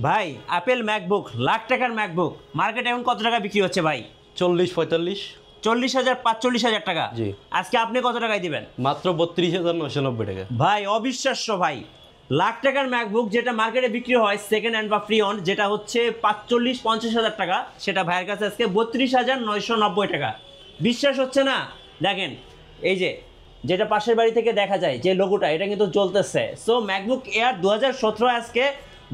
ভাই Apple MacBook lakh টাকার MacBook মার্কেটে এখন কত টাকা বিক্রি হচ্ছে ভাই? 40-45। 40,000 45,000 টাকা। জি। আজকে আপনি কত টাকায় দিবেন? মাত্র 32,990 টাকা। ভাই অবিশ্বাস্য ভাই, লাখ টাকার ম্যাকবুক যেটা মার্কেটে বিক্রি হয় সেকেন্ড হ্যান্ড বা ফ্রি অন, যেটা হচ্ছে 45-50,000 টাকা, সেটা ভাইয়ের কাছে আজকে 32,990 টাকা। বিশ্বাস হচ্ছে না? দেখেন এই যে যেটা পাশের বাড়ি থেকে দেখা যায় যে লোগোটা, এটা কিন্তু জ্বলতেছে। সো ম্যাকবুক এয়ার 2017 আজকে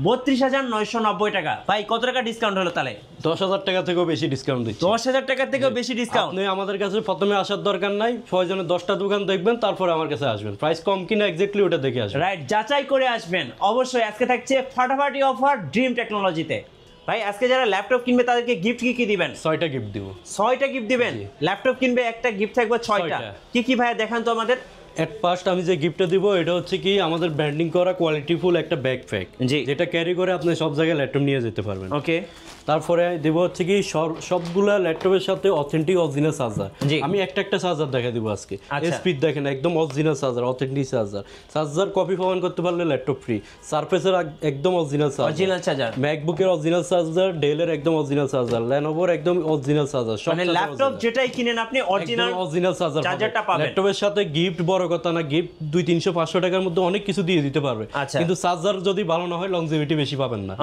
32,990 টাকা। ভাই কত টাকা ডিসকাউন্ট হলো তাহলে? 10,000 টাকা থেকেও বেশি ডিসকাউন্ট দিচ্ছি। 10,000 টাকার থেকেও বেশি ডিসকাউন্ট। আপনি আমাদের কাছে প্রথমে আসার দরকার নাই, প্রয়োজনে 10টা দোকান দেখবেন, তারপরে আমার কাছে আসবেন। প্রাইস কম কিনা এক্স্যাক্টলি ওটা দেখে আসবেন। রাইট, যাচাই করে আসবেন অবশ্যই। আজকে থাকছে ফাটাফাটি অফার ড্রিম টেকনোলজিতে। ভাই আজকে যারা ল্যাপটপ কিনবে তাদেরকে গিফট কি কি দিবেন? 6টা গিফট দিব। 6টা গিফট দিবেন? ল্যাপটপ কিনবে একটা গিফট থাকবে 6টা। কি কি ভাইয়া দেখান তো আমাদের। এট ফার্স্ট আমি যে গিফটটা দিব এটা হচ্ছে কি আমাদের ব্র্যান্ডিং করা কোয়ালিটিফুল একটা ব্যাকপ্যাক, জি, যেটা ক্যারি করে আপনি সব জায়গায় ল্যাপটপ নিয়ে যেতে পারবেন। ওকে। তারপরে দেব হচ্ছে কি সবগুলা ল্যাপটপের সাথে অথেন্টিক অরিজিনাল চার্জার। জি। আমি একটা চার্জার দেখা দিব আজকে। স্পিড দেখেন একদম original charger, authentic charger copy প্রমাণ করতে পারলে ল্যাপটপ ফ্রি। সারফেসের একদম অরিজিনাল চার্জার, ম্যাকবুকের অরিজিনাল চার্জার, ডেলের একদম অরিজিনাল চার্জার, লেনোভোর একদম অরিজিনাল চার্জার। মানে ল্যাপটপ যেটাই কিনেন আপনি অরিজিনাল চার্জারটা পাবেন। ল্যাপটপের সাথে গিফট বড় কথা না, গিফট 200-300-500 টাকার মধ্যে অনেক কিছু দিয়ে দিতে পারবে, কিন্তু চার্জার যদি ভালো না হয় লংজিভিটি বেশি পাবেন না।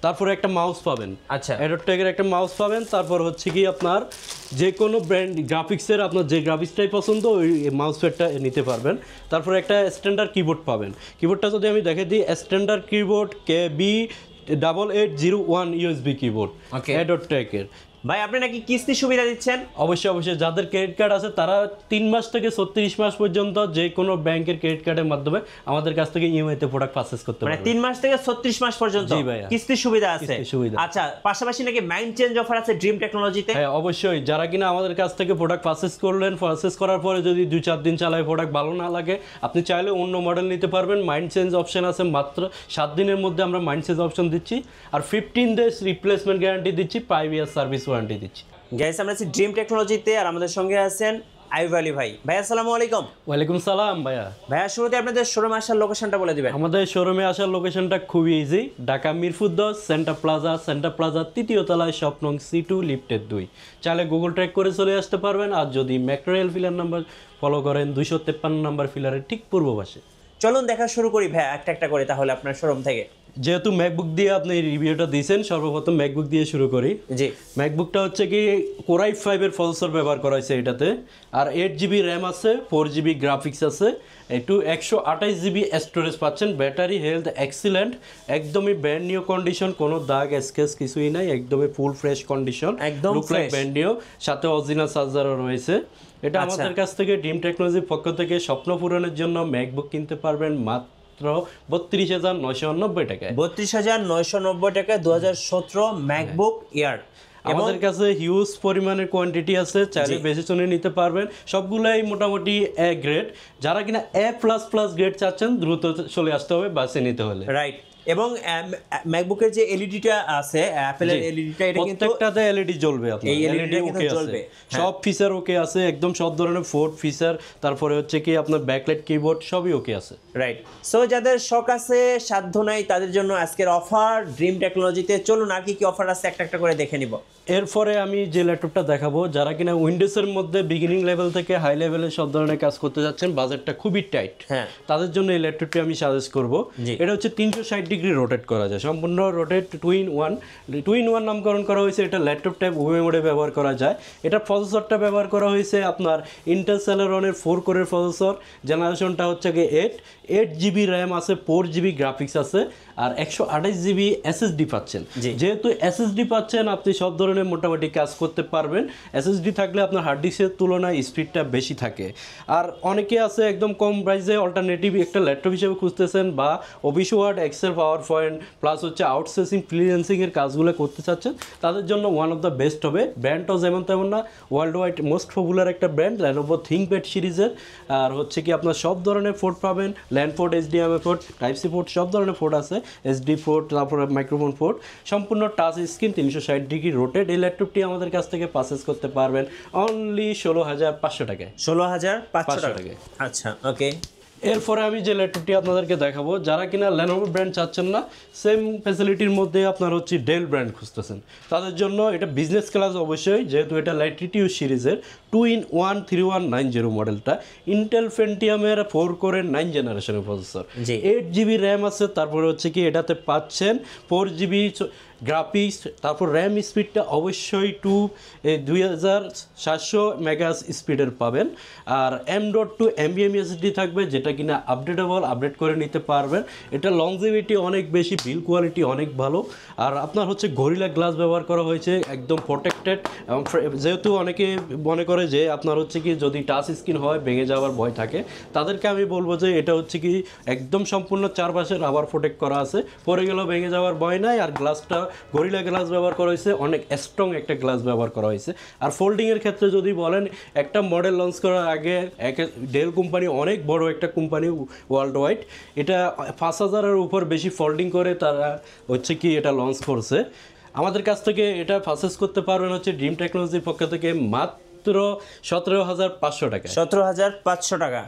তারপরে একটা মাউস পাবেন। আচ্ছা, এডোটেকের একটা মাউস পাবেন। তারপর হচ্ছে কি আপনার যে কোনো ব্র্যান্ড গ্রাফিক্সের আপনার যে গ্রাফিক্সটাই পছন্দ ওই মাউস প্যাডটা নিতে পারবেন। তারপরে একটা স্ট্যান্ডার্ড কিবোর্ড পাবেন। কিবোর্ডটা যদি আমি দেখে দিই, standard keyboard KB8801 USB keyboard এডোটেকের। ভাই আপনি নাকি কিস্তি সুবিধা দিচ্ছেন? অবশ্যই যাদের ক্রেডিট কার্ড আছে তারা 3 মাস থেকে 36 মাস পর্যন্ত যে কোনো ব্যাংকের ক্রেডিট কার্ডের মাধ্যমে আমাদের কাছ থেকে ইএমআই তে প্রোডাক্ট পারচেজ করতে পারবে। মানে 3 মাস থেকে 36 মাস পর্যন্ত কিস্তি সুবিধা আছে। আচ্ছা, পাশাপাশি নাকি মাইন্ড চেঞ্জ অফার আছে ড্রিম টেকনোলজিতে? হ্যাঁ অবশ্যই, যারা কিনা আমাদের কাছ থেকে প্রোডাক্ট পারচেজ করলেন, পারচেজ করার পরে যদি 2-4 দিন চালায় প্রোডাক্ট ভালো না লাগে, আপনি চাইলে অন্য মডেল নিতে পারবেন। মাইন্ড চেঞ্জ অপশন আছে, মাত্র 7 দিনের মধ্যে আমরা মাইন্ড চেঞ্জ অপশন দিচ্ছি। আর 15 ডেজ রিপ্লেসমেন্ট গ্যারান্টি দিচ্ছি, 5 ইয়ার সার্ভিস ওয়ারেন্টি দিচ্ছি। গাইস আমরা আছি ড্রিম টেকনোলজিতে আর আমাদের সঙ্গে আছেন আইয়ুব আলী ভাই। ভাই আসসালামু আলাইকুম। ওয়ালাইকুম সালাম ভাইয়া। ভাইয়া শুরুতে আপনাদের শোরুমে আসার লোকেশনটা বলে দিবেন। আমাদের শোরুমে আসার লোকেশনটা খুবই easy, Dhaka Mirpur 10 Centre Plaza 3য় তলায় শপ নং C2 লিফটের 2। চাইলে গুগল ট্র্যাক করে চলে আসতে পারবেন। আর যদি metro rail pillar number follow করেন 253 নাম্বার ফিলারের ঠিক পূর্ব পাশে। চলুন দেখা শুরু করি ভাই একটা করে তাহলে আপনার শোরুম থেকে। যেহেতু ম্যাকবুক দিয়ে আপনি রিভিউটা দিয়েছেন, সর্বপ্রথম ম্যাকবুক দিয়ে শুরু করি। জি। ম্যাকবুকটা হচ্ছে কি Core i5 এর প্রসেসর ব্যবহার করা হয়েছে এটাতে। আর 8GB র্যাম আছে, 4GB গ্রাফিক্স আছে, 128GB স্টোরেজ পাচ্ছেন। ব্যাটারি হেলথ এক্সিলেন্ট, একদমই ব্র্যান্ড নিউ কন্ডিশন, কোনো দাগ স্কেচ কিছুই নাই, একদমই ফুল ফ্রেশ কন্ডিশন, একদম ফ্রেশ, ব্র্যান্ড নিউ, সাথে অরিজিনাল চার্জারও রয়েছে। এটা আমাদের কাছ থেকে ড্রিম টেকনোলজির পক্ষ থেকে স্বপ্ন পূরণের জন্য ম্যাকবুক কিনতে পারবেন মাত্র 32,990 টাকায়। 32,990 টাকায় 2017 ম্যাকবুক এয়ার। আমাদের কাছে হিউজ পরিমাণের কোয়ান্টিটি আছে, চাইলে বেশি চুনে নিতে পারবেন। সবগুলাই মোটামুটি A গ্রেড। যারা কিনা A++ গ্রেড চাচ্ছেন দ্রুত চলে আসতে হবে বাসে নিতে হলে। রাইট। এবং ম্যাকবুকের যে এলইডিটা আছে, অ্যাপেলের এলইডিটা, এটা কিন্তু প্রত্যেকটাতে এলইডি জ্বলবে। আপনার এই এলইডি ওকে জ্বলবে, সব ফিচার ওকে আছে, একদম সব ধরনের ফোর্ড ফিচার। তারপরে হচ্ছে কি আপনার ব্যাকলাইট কিবোর্ড সবই ওকে আছে। রাইট। সো যাদের শখ আছে সাধ্য নাই তাদের জন্য আজকের অফার ড্রিম টেকনোলজিতে। চলুন আর কি অফার আছে একটা করে দেখে নিব। এরপরে আমি যে ল্যাপটপটা দেখাবো, যারা কিনা উইন্ডোজের মধ্যে বিগিনিং লেভেল থেকে হাই লেভেলের সব ধরনের কাজ করতে যাচ্ছেন, বাজেটটা খুবই টাইট, হ্যাঁ, তাদের জন্য এই ল্যাপটপটি আমি সাজেস্ট করব। এটা হচ্ছে 360 ডিগ্রি রোটেট করা যায়, সম্পূর্ণ রোটেট, 2-in-1 নামকরণ করা হয়েছে। এটা ল্যাপটপ টাইপ ওভে মোডে ব্যবহার করা যায়। এটা প্রসেসরটা ব্যবহার করা হয়েছে আপনার ইন্টেল সেলেরনের 4 কোরের প্রসেসর। জেনারেশনটা হচ্ছে কি 8GB র্যাম আছে, 4GB গ্রাফিক্স আছে, আর 128GB SSD পাচ্ছেন। যেহেতু SSD পাচ্ছেন, আপনি সব ধরনের মোটামুটি কাজ করতে পারবেন। SSD থাকলে আপনার হার্ড ডিস্কের তুলনায় স্পিডটা বেশি থাকে। আর অনেকে আছে একদম কম প্রাইসে অল্টারনেটিভ একটা ল্যাপটপ হিসেবে খুঁজতেছেন, বা office Word, Excel, PowerPoint plus হচ্ছে আউটসোর্সিং ফ্রিল্যান্সিংয়ের কাজগুলো করতে চাচ্ছেন, তাদের জন্য ওয়ান অফ দ্য বেস্ট হবে। ব্র্যান্ডটাও যেমন তেমন না, ওয়ার্ল্ড ওয়াইড মোস্ট পপুলার একটা ব্র্যান্ড Lenovo ThinkPad সিরিজের। আর হচ্ছে কি আপনার সব ধরনের পোর্ট পাবেন, land port, HDMI port, Type-C port, সব ধরনের পোর্ট আছে, SD পোর্ট, তারপরে মাইক্রোফোন পোর্ট, সম্পূর্ণ টাচ স্ক্রিন, 360 ডিগ্রি রোটেট। এই ল্যাপটপটি আমাদের কাছ থেকে পারচেজ করতে পারবেন অনলি 16,500 টাকায়। 16,500 টাকায়। আচ্ছা, ওকে। এরপরে আমি যে ল্যাপটপটি আপনাদেরকে দেখাবো, যারা কিনা Lenovo ব্র্যান্ড চাচ্ছেন না, সেম ফ্যাসিলিটির মধ্যে আপনার হচ্ছে ডেল ব্র্যান্ড খুঁজতেছেন, তাদের জন্য এটা বিজনেস ক্লাস অবশ্যই, যেহেতু এটা ল্যাটিটিউড সিরিজের 2-in-1 3190 মডেলটা, ইন্টেল পেন্টিয়ামের 4 কোরের 9 জেনারেশনের প্রসেসর, 8GB র্যাম আছে, তারপরে হচ্ছে কি এটাতে পাচ্ছেন 4GB গ্রাফিক্স, তারপর র্যাম স্পিডটা অবশ্যই 2700 মেগাস স্পিডের পাবেন, আর M.2 NVMe SSD থাকবে, যেটা কিনা আপডেট করে নিতে পারবেন। এটা লংজিভিটি অনেক বেশি, বিল কোয়ালিটি অনেক ভালো, আর আপনার হচ্ছে গরিলা গ্লাস ব্যবহার করা হয়েছে, একদম প্রোটেক্টেড। যেহেতু অনেকে মনে করে যে আপনার হচ্ছে কি যদি টাচ স্ক্রিন হয় ভেঙে যাওয়ার ভয় থাকে, তাদেরকে আমি বলবো যে এটা হচ্ছে কি একদম সম্পূর্ণ চারপাশে রাবার প্রোটেক্ট করা আছে, পরে গেলেও ভেঙে যাওয়ার ভয় নাই। আর গ্লাসটা গরিলা গ্লাস ব্যবহার করা হয়েছে, অনেক স্ট্রং একটা গ্লাস ব্যবহার করা হয়েছে। আর ফোল্ডিংয়ের ক্ষেত্রে যদি বলেন, একটা মডেল লঞ্চ করার আগে ডেল কোম্পানি অনেক বড় একটা কোম্পানি ওয়ার্ল্ড ওয়াইড, এটা 5000-এর উপর বেশি ফোল্ডিং করে তারা হচ্ছে কি এটা লঞ্চ করছে। আমাদের কাছ থেকে এটা পারচেজ করতে পারবেন হচ্ছে ড্রিম টেকনোলজির পক্ষ থেকে মাত্র 17,500 টাকা। 17,500 টাকা।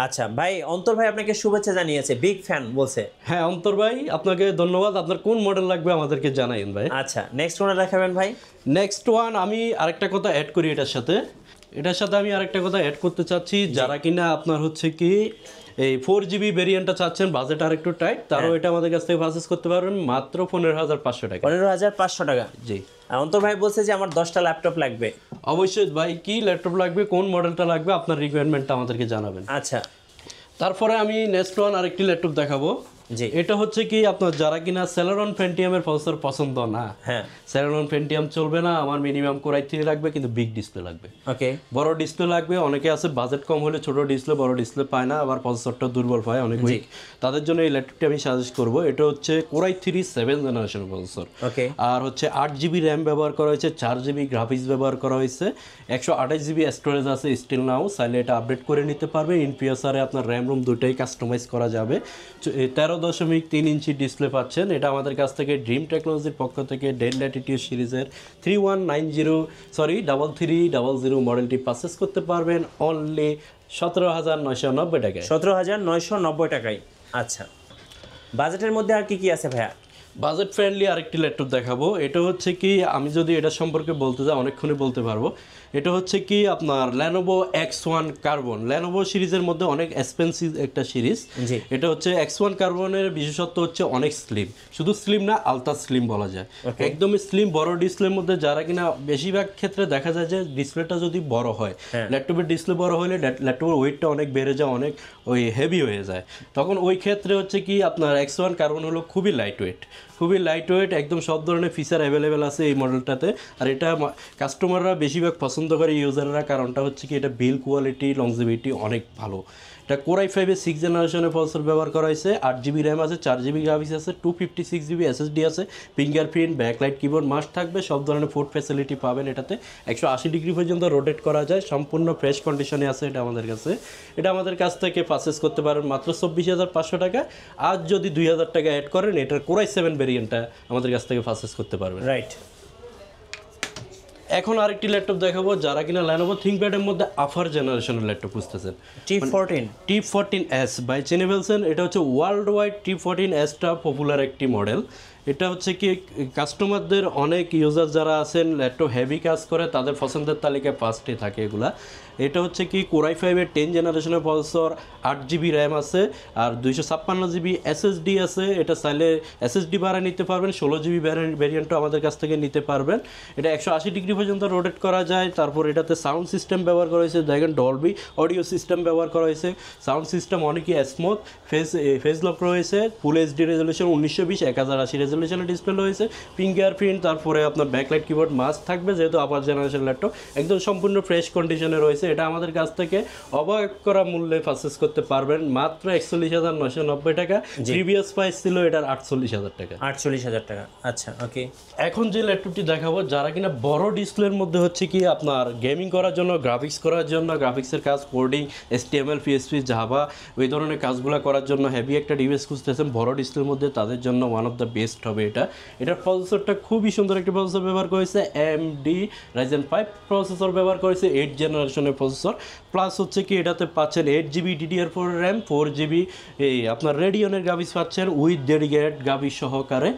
আচ্ছা ভাই, অন্তর ভাই আপনাকে শুভেচ্ছা জানিয়েছে, বিগ ফ্যান বলছে। হ্যাঁ অন্তর ভাই, আপনাকে ধন্যবাদ। আপনার কোন মডেল লাগবে আমাদেরকে জানাইন ভাই। আচ্ছা, নেক্সট কোনটা দেখাবেন ভাই? নেক্সট ওয়ান আমি আরেকটা কথা অ্যাড করি এটার সাথে আমি আরেকটা কথা অ্যাড করতে চাচ্ছি, যারা কিনা আপনার হচ্ছে কি এই 4GB ভেরিয়েন্টটা চাচ্ছেন, বাজেট আর একটু টাইট, তারও এটা আমাদের কাছ থেকে পারচেজ করতে পারবেন মাত্র 15,500 টাকা। 15,500 টাকা। জি। অন্তর ভাই বলছে যে আমার 10টা ল্যাপটপ লাগবে। অবশ্যই ভাই, কি ল্যাপটপ লাগবে, কোন মডেলটা লাগবে, আপনার রিকোয়ারমেন্টটা আমাদেরকে জানাবেন। আচ্ছা, তারপরে আমি নেক্সট ওয়ান আরেকটি ল্যাপটপ দেখাবো। জি। এটা হচ্ছে কি আপনার যারা কিনা Celeron Pentium-এর প্রসেসর পছন্দ না, হ্যাঁ, Celeron Pentium চলবে না, আমার মিনিমাম Core i3 লাগবে, কিন্তু বিগ ডিসপ্লে লাগবে। ওকে, বড় ডিসপ্লে লাগবে। অনেকে আছে বাজেট কম হলে ছোট ডিসপ্লে, বড় ডিসপ্লে পায় না, আবার প্রসেসরটা দুর্বল পায়, অনেক উইক, তাদের জন্য এই ল্যাপটপটি আমি সাজেস্ট করব। এটা হচ্ছে Core i3 7 জেনারেশন প্রসেসর, ওকে, আর হচ্ছে 8GB র্যাম ব্যবহার করা হয়েছে, 4GB গ্রাফিক্স ব্যবহার করা হয়েছে, 128GB স্টোরেজ আছে স্টিল নাও, চাইলে এটা আপডেট করে নিতে পারবে। ইনপিএসআরে আপনার র্যাম রুম দুটোই কাস্টমাইজ করা যাবে। 13.3 ইঞ্চি ডিসপ্লে পাচ্ছেন। এটা আমাদের কাছ থেকে ড্রিম টেকনোলজির পক্ষ থেকে ডেল ল্যাটিটিউড সিরিজের 3300 মডেলটি পারচেস করতে পারবেন অনলি 17,990 টাকায়। 17,990 টাকায়। আচ্ছা, বাজেটের মধ্যে আর কি কি আছে ভাইয়া? বাজেট ফ্রেন্ডলি আরেকটি ল্যাপটপ দেখাবো। এটা হচ্ছে কি, আমি যদি এটা সম্পর্কে বলতে যাই অনেকক্ষণই বলতে পারবো। এটা হচ্ছে কি আপনার Lenovo X1 Carbon, Lenovo সিরিজের মধ্যে অনেক এক্সপেন্সিভ একটা সিরিজ। এটা হচ্ছে X1 Carbon-এর বিশেষত্ব হচ্ছে অনেক স্লিম, শুধু স্লিম না আলট্রা স্লিম বলা যায়, একদমই স্লিম, বড় ডিসপ্লের মধ্যে। যারা কিনা বেশিরভাগ ক্ষেত্রে দেখা যায় যে ডিসপ্লেটা যদি বড় হয়, ল্যাপটপের ডিসপ্লে বড় হলে ল্যাপটপের ওয়েটটা অনেক বেড়ে যায়, অনেক হেভি হয়ে যায়, তখন ওই ক্ষেত্রে হচ্ছে কি আপনার X1 Carbon হলো খুবই লাইট ওয়েট, একদম সব ধরনের ফিচার অ্যাভেলেবেল আছে এই মডেলটাতে। আর এটা কাস্টমাররা বেশিরভাগ পছন্দ করে, ইউজাররা, কারণটা হচ্ছে কি এটা বিল কোয়ালিটি, লংজিভিটি অনেক ভালো। এটা Core i5-এর 6 জেনারেশনের প্রসেসর ব্যবহার করা হয়েছে, 8GB র্যাম আছে, 4GB গ্রাফিক্স আছে, 256GB SSD আছে, ফিঙ্গারপ্রিন্ট, ব্যাকলাইট, কিবোর্ড মাস্ট থাকবে, সব ধরনের ফুড ফ্যাসিলিটি পাবেন এটাতে। 180 ডিগ্রি পর্যন্ত রোটেট করা যায়, সম্পূর্ণ ফ্রেশ কন্ডিশনে আছে এটা আমাদের কাছে। এটা আমাদের কাছ থেকে পারচেস করতে পারেন মাত্র 24,500 টাকা। আর যদি 2,000 টাকা অ্যাড করেন, এটার Core i7 ভেরিয়েন্টটা আমাদের কাছ থেকে পারচেস করতে পারবেন। রাইট। এখন আরেকটি ল্যাপটপ দেখাবো, যারা কিনা Lenovo ThinkPad-এর মধ্যে আফার জেনারেশনের ল্যাপটপ খুঁজতেছেন। T14S বাই চিনে ফেলছেন। এটা হচ্ছে ওয়ার্ল্ড ওয়াইড T14S-টা পপুলার একটি মডেল। এটা হচ্ছে কি কাস্টমারদের অনেক ইউজার যারা আছেন ল্যাপটপ হেভি কাজ করে, তাদের পছন্দের তালিকায় ফার্স্টে থাকে এগুলা। এটা হচ্ছে কি Core i5-এর 10 জেনারেশনের প্রসেসর, 8GB র্যাম আছে, আর 256GB SSD আছে। এটা চাইলে SSD বাড়ায় নিতে পারবেন, 16GB ভ্যারিয়েন্টও আমাদের কাছ থেকে নিতে পারবেন। এটা 180 ডিগ্রি পর্যন্ত রোটেট করা যায়। তারপর এটাতে সাউন্ড সিস্টেম ব্যবহার করা হয়েছে, দেখেন ডলবি অডিও সিস্টেম ব্যবহার করা হয়েছে। সাউন্ড সিস্টেম অনেকই স্মুথ, ফেস লক রয়েছে, ফুল HD রেজলিউশন 1920 1080 রেজলিউশনের ডিসপ্লে রয়েছে, ফিঙ্গারপ্রিন্ট, তারপরে আপনার ব্যাকলাইট, কিবোর্ড মাস্ট থাকবে, যেহেতু আপার জেনারেশন ল্যাপটপ একদম সম্পূর্ণ ফ্রেশ কন্ডিশনে রয়েছে। এটা আমাদের কাছ থেকে অবাক করা মূল্যে পারচেস করতে পারবেন মাত্র 41,990 টাকা। প্রিভিয়াস প্রাইস ছিল এটার 48,000 টাকা। 48,000 টাকা। আচ্ছা, ওকে। এখন যে ল্যাপটপটি দেখাবো, যারা কিনা বড় ডিসপ্লের মধ্যে হচ্ছে কি আপনার গেমিং করার জন্য, গ্রাফিক্স করার জন্য, গ্রাফিক্সের কাজ, কোডিং, HTML, PHP, জাভা, ওই ধরনের কাজগুলো করার জন্য হেভি একটা ডিভাইস খুঁজতেছেন বড় ডিসপ্লের মধ্যে, তাদের জন্য one of the best used হবে এটার প্রসেসরটা খুবই সুন্দর একটা প্রসেসর ব্যবহার করেছে, AMD Ryzen 5 প্রসেসর ব্যবহার করেছে, 8 জেনারেশনের প্রসেসর, প্লাস হচ্ছে কি এটাতে পাচ্ছেন 8GB DDR4 র্যাম, 4GB এই আপনার রেডিয়নের গ্রাফিক্স পাচ্ছেন উইথ ডেডিকেটেড গ্রাফিক্স সহকারে।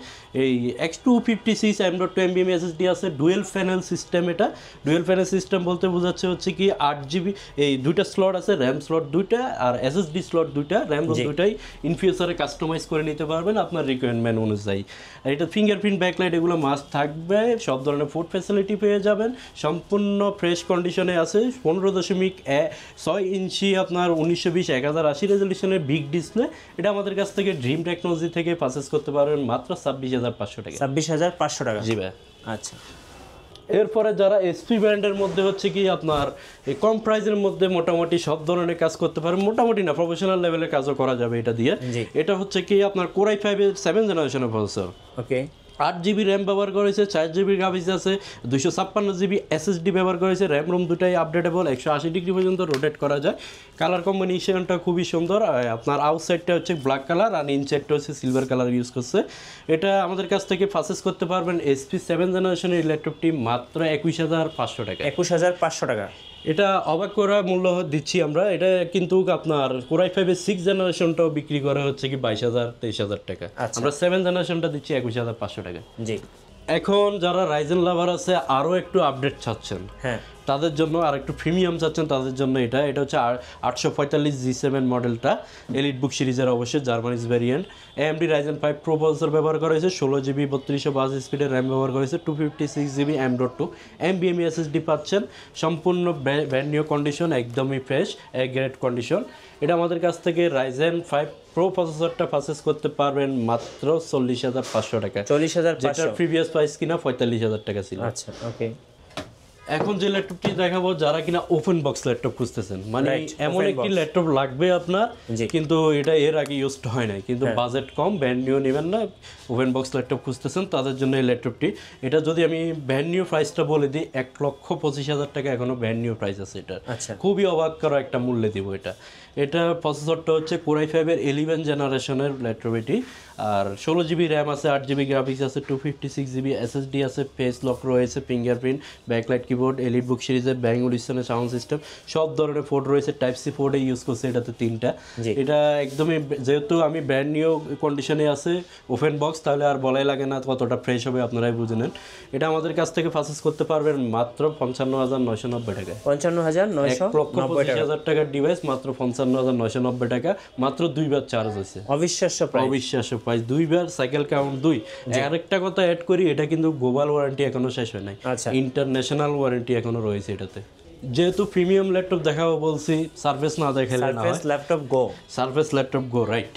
এই X256 M.2 NVMe SSD আছে, ডুয়েল প্যানেল সিস্টেম। এটা ডুয়েল প্যানেল সিস্টেম বলতে বোঝাচ্ছে হচ্ছে কি 8GB এই দুইটা স্লট আছে, র্যাম স্লট দুইটা আর SSD স্লট দুইটা, র্যাম দুইটাই ইন ফিউচারে কাস্টমাইজ করে নিতে পারবেন আপনার রিকোয়ারমেন্ট অনুযায়ী। আর এটা ফিঙ্গারপ্রিন্ট ব্যাকলাইট এগুলো মাস্ট থাকবে, সব ধরনের ফুড ফ্যাসিলিটি পেয়ে যাবেন, সম্পূর্ণ ফ্রেশ কন্ডিশনে আছে, 15.6 ইঞ্চি আপনার 1920x1080 রেজলিউশনের বিগ ডিসপ্লে। এটা আমাদের কাছ থেকে ড্রিম টেকনোলজি থেকে পারচেজ করতে পারবেন মাত্র 26,500 টাকা। 26,500 টাকা। জি ভাই। আচ্ছা, এরপরে যারা এসপি ব্র্যান্ডের মধ্যে হচ্ছে কি আপনার এই কম প্রাইজের মধ্যে মোটামুটি সব ধরনের কাজ করতে পারেন, মোটামুটি না প্রফেশনাল লেভেলের কাজও করা যাবে এটা দিয়ে। এটা হচ্ছে কি আপনার Core i5 এর 7 জেনারেশনের প্রসেসর, ওকে, 8GB র্যাম ব্যবহার করেছে, 4GB গ্রাফিক্স আছে, 256GB SSD ব্যবহার করেছে, র্যাম রোম দুটাই আপডেটেবল, 180 ডিগ্রি পর্যন্ত রোটেট করা যায়। কালার কম্বিনেশনটা খুবই সুন্দর, আপনার আউটসাইডটা হচ্ছে ব্ল্যাক কালার আর ইনসাইডটা হচ্ছে সিলভার কালার ইউজ করছে। এটা আমাদের কাছ থেকে পারচেজ করতে পারবেন এসপি 7 জেনারেশনের ল্যাপটপটি মাত্র 21,500 টাকা। 21,500 টাকা। এটা অবাক করা মূল্য দিচ্ছি আমরা। এটা কিন্তু আপনার Core i5 এর 6 জেনারেশনটাও বিক্রি করা হচ্ছে কি 22,000-23,000 টাকা। আমরা 7 জেনারেশনটা দিচ্ছি 21,500 টাকা। জি। এখন যারা রাইজেন লাভার আছে আরও একটু আপডেট চাচ্ছেন, হ্যাঁ, তাদের জন্য আর একটু প্রিমিয়াম চাচ্ছেন, তাদের জন্য এটা হচ্ছে 845 G7 মডেলটা, এলিট বুক সিরিজের অবশ্যই জার্মানিজ variant. AMD Ryzen 5 Pro processor ব্যবহার করা হয়েছে, 16GB 3252 স্পিডের র্যাম ব্যবহার করেছে, 256GB M.2 NVMe SSD পাচ্ছেন, সম্পূর্ণ ব্র্যান্ড নিউ কন্ডিশন, একদমই ফ্রেশ, এক গ্রেড কন্ডিশন। এটা আমাদের কাছ থেকে Ryzen 5 Pro প্রসেসরটা পারচেজ করতে পারবেন মাত্র 40,500 টাকা। 40,500, যেটার প্রিভিয়াস প্রাইস কিনা 45,000 টাকা ছিল। আচ্ছা, ওকে। এখন যে ল্যাপটপটি দেখাবো, যারা কিনা ওপেন বক্স ল্যাপটপ খুঁজতেছেন, মানে এমন একটি ল্যাপটপ লাগবে আপনার, কিন্তু এটা এর আগে ইউজড হয় নাই, কিন্তু বাজেট কম, ব্র্যান্ড নিউ নেবেন না, ওপেন বক্স ল্যাপটপ খুঁজতেছেন, তাদের জন্য এই ল্যাপটপটি। এটা যদি আমি ব্র্যান্ড নিউ প্রাইসটা বলে দিই, 1,25,000 টাকা এখনো ব্র্যান্ড নিউ প্রাইস আছে এটা। খুবই অবাক করা একটা মূল্যে দিব এটা প্রসেসরটা হচ্ছে Core i5 এর 11 জেনারেশনের ল্যাপটপ এটি, আর 16GB র্যাম আছে, 8GB গ্রাফিক্স আছে, 256GB SSD আছে, ফেস লক রয়েছে, ফিঙ্গারপ্রিন্ট, ব্যাকলাইট কিবোর্ড, এলিট বুক সিরিজের ব্যাং উলিসনের সাউন্ড সিস্টেম, সব ধরনের পোর্ট রয়েছে, টাইপ সি পোর্টে ইউজ করছে এটাতে 3টা। এটা একদমই, যেহেতু আমি ব্র্যান্ড নিউ কন্ডিশনে আছে ওপেন বক্স, তাহলে আর বলাই লাগে না কতটা ফ্রেশ হবে, আপনারাই বুঝে নেন। এটা আমাদের কাছ থেকে পারচেজ করতে পারবেন মাত্র 55,990 টাকায়। 55,990 টাকার ডিভাইস মাত্র 55,990 টাকা, মাত্র 2বার চার্জ হয়েছে। অবিশ্বাস্য প্রাইস, অবিশ্বাস্য প্রাইস, 2বার সাইকেল কাউন্ট 2। আরেকটা কথা অ্যাড করি, এটা কিন্তু গ্লোবাল ওয়ারেন্টি এখনো শেষ হয় নাই, ইন্টারন্যাশনাল ওয়ারেন্টি এখনো রয়েছে এটাতে। যেহেতু প্রিমিয়াম ল্যাপটপ দেখাবো বলছি, সারফেস না দেখালে না হয়। সারফেস ল্যাপটপ গো, রাইট,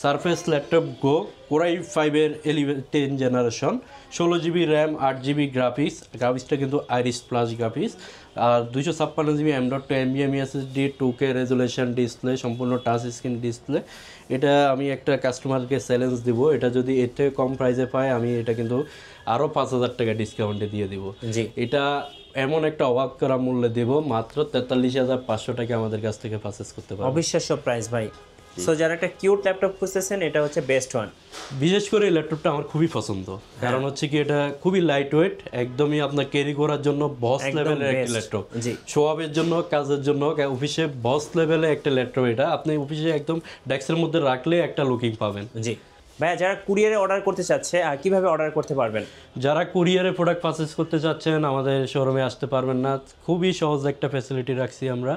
সারফেস ল্যাপটপ গো, Core i5 এর 10 জেনারেশন, 16GB র্যাম, 8GB গ্রাফিক্সটা কিন্তু আইরিস প্লাস গ্রাফিক্স, আর 256GB M.2 NVMe SSD, 2K resolution display, সম্পূর্ণ টাচ স্ক্রিন ডিসপ্লে। এটা আমি একটা কাস্টমারকে চ্যালেঞ্জ দিব, এটা যদি এর থেকে কম প্রাইসে পায়, আমি এটা কিন্তু আরও 5,000 টাকা ডিসকাউন্টে দিয়ে দিব। এটা এমন একটা অবাক করা মূল্যে দেব, মাত্র 43,500 টাকা আমাদের কাছ থেকে পারচেজ করতে পারবেন। অবিশ্বাস্য প্রাইস ভাই। সো যারা একটা কিউট ল্যাপটপ খুঁজতেছেন, এটা হচ্ছে বেস্ট ওয়ান। বিশেষ করে এই ল্যাপটপটা আমার খুবই পছন্দ, কারণ হচ্ছে কি এটা খুবই লাইট ওয়েট, একদমই আপনার ক্যারি করার জন্য বস লেভেলের একটা ল্যাপটপ, শোয়াবের জন্য, কাজের জন্য, অফিসে বস লেভেলে একটা ল্যাপটপ। এটা আপনি অফিসে একদম ডেস্কের মধ্যে রাখলে একটা লুকিং পাবেন। জি ভাইয়া, যারা কুরিয়ারে অর্ডার করতে চাচ্ছে কিভাবে অর্ডার করতে পারবেন? যারা কুরিয়ারে প্রোডাক্ট পারচেজ করতে চাচ্ছেন, আমাদের শোরুমে আসতে পারবেন না, খুবই সহজ একটা ফ্যাসিলিটি রাখছি আমরা।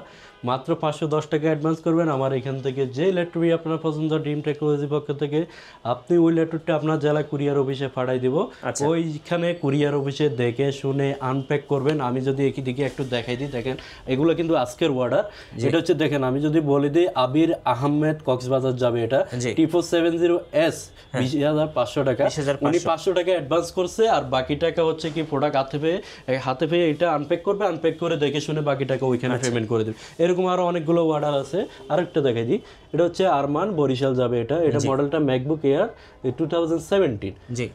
মাত্র 510 টাকা অ্যাডভান্স করবেন, আমার এখান থেকে যে ল্যাপটপই আপনার পছন্দ ড্রিম টেকনোলজির পক্ষ থেকে, আপনি ওই ল্যাপটপটা আপনার জেলা কুরিয়ার অফিসে পাঠাই দিব। ওইখানে কুরিয়ার অফিসে দেখে শুনে আনপ্যাক করবেন। আমি যদি এদিকে একটু দেখাই দিই, দেখেন এগুলো কিন্তু আজকের অর্ডার। যেটা হচ্ছে দেখেন, আমি যদি বলে দিই আবির আহমেদ কক্সবাজার যাবে, এটা T470S, 20,500 টাকা। উনি 500 টাকা অ্যাডভান্স করছে, আর বাকি টাকা হচ্ছে কি প্রোডাক্ট হাতে পেয়ে এটা আনপ্যাক করবে, আনপ্যাক করে দেখে শুনে বাকি টাকা ওইখানে পেমেন্ট করে দেবে। এরকম আরো অনেকগুলো অর্ডার আছে। আরেকটা দেখাই দিই, এটা হচ্ছে আরমান, বরিশাল যাবে এটা মডেলটা ম্যাকবুক এয়ার 2017। জি,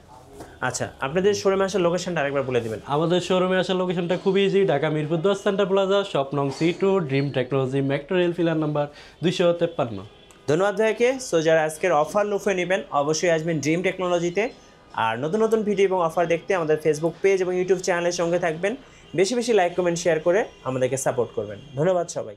আচ্ছা, আপনাদের শোরুমে আসার লোকেশনটা আরেকবার বলে দিবেন। আমাদের শোরুমে আসার লোকেশনটা খুবই easy, Dhaka Mirpur 10 Centre plaza, shop নং C2, dream technology, metro rail, pillar number 253। ধন্যবাদ ভাইকে। সো যারা আজকের অফার লুফে নেবেন, অবশ্যই আসবেন ড্রিম টেকনোলজিতে। আর নতুন নতুন ভিডিও এবং অফার দেখতে আমাদের ফেসবুক পেজ এবং ইউটিউব চ্যানেলের সঙ্গে থাকবেন। বেশি বেশি লাইক কমেন্ট শেয়ার করে আমাদেরকে সাপোর্ট করবেন। ধন্যবাদ সবাই।